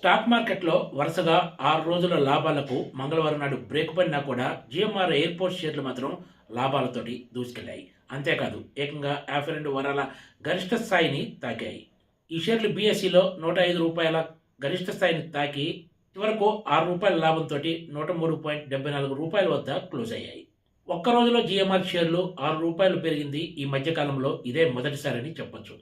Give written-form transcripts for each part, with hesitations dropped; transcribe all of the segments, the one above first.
Stock మార్కెట్లో వరుసగా 6 రోజుల లాభాలకు మంగళవారం నాడు బ్రేక్ పడినా కూడా జిఎంఆర్ ఎయిర్పోర్ట్ షేర్లు మాత్రం లాభాలతోటి దూసుకెళ్లాయి. అంతేకాదు ఏకంగా 52 వారాల గరిష్ట స్థాయిని తాకాయి. ఈ షేర్లు బీఎస్ఈలో రూ. 105 గరిష్ట స్థాయిని తాకి చివరకు రూ. 6 లాభంతో రూ. 103.74 వద్ద క్లోజ్ అయ్యాయి. ఒక్క రోజులో జిఎంఆర్ షేర్లు రూ. 6 పెరిగింది ఈ మధ్యకాలంలో ఇదే మొదటిసారని చెప్పొచ్చు.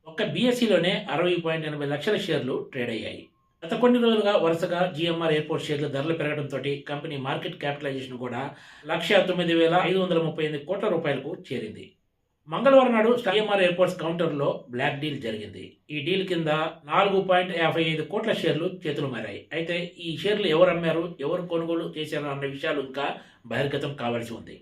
ఒక్క బీఎస్ఈలోనే 60.80 లక్షల షేర్లు ట్రేడ్ అయ్యాయి. గత కొన్ని రోజులుగా వరుసగా జిఎంఆర్ ఎయిర్పోర్ట్ షేర్ల ధరలు పెరగడంతో కంపెనీ మార్కెట్ క్యాపిటలైజేషన్ కూడా 1,09,538 కోట్ల రూపాయలకు చేరింది. మంగళవారం నాడు జిఎంఆర్ ఎయిర్పోర్ట్స్ కౌంటర్లో బ్లాక్ డీల్ జరిగింది. ఈ డీల్ కింద 4.55 కోట్ల షేర్లు చేతులు మారాయి. అయితే ఈ షేర్లు ఎవరు అమ్మారు, ఎవరు కొనుగోలు చేశారు అన్న విషయాలు ఇంకా బహిర్గతం కావాల్సి ఉంది.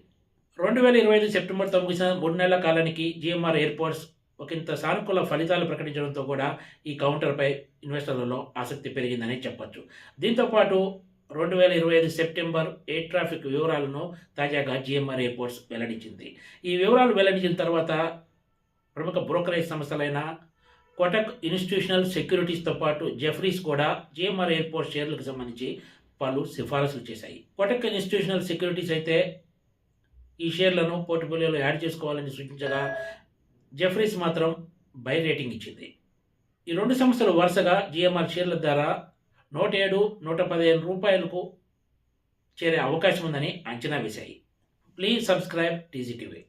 2025 సెప్టెంబర్తో ముగిసిన 3 నెలల కాలానికి జిఎంఆర్ ఎయిర్పోర్ట్స్ ఒకంత సానుకూల ఫలితాలు ప్రకటించడంతో కూడా ఈ కౌంటర్పై ఇన్వెస్టర్లలో ఆసక్తి పెరిగిందని చెప్పొచ్చు. దీంతోపాటు 2025 సెప్టెంబర్ ఎయిర్ ట్రాఫిక్ వివరాలను తాజాగా జిఎంఆర్ ఎయిర్పోర్ట్స్ వెల్లడించింది. ఈ వివరాలు వెల్లడించిన తర్వాత ప్రముఖ బ్రోకరేజ్ సంస్థలైన కోటక్ ఇన్స్టిట్యూషనల్ సెక్యూరిటీస్తో పాటు జెఫ్రీస్ కూడా జిఎంఆర్ ఎయిర్పోర్ట్ షేర్లకు సంబంధించి పలు సిఫారసులు చేశాయి. కోటక్ ఇన్స్టిట్యూషనల్ సెక్యూరిటీస్ అయితే ఈ షేర్లను పోర్ట్ఫోలియోలో యాడ్ చేసుకోవాలని సూచించగా జెఫ్రీస్ మాత్రం బై రేటింగ్ ఇచ్చింది. ఈ రెండు సంస్థలు వరుసగా జిఎంఆర్ షేర్ల ధర 107, 115 రూపాయలకు చేరే అవకాశం ఉందని అంచనా వేశాయి. Please subscribe TGTV.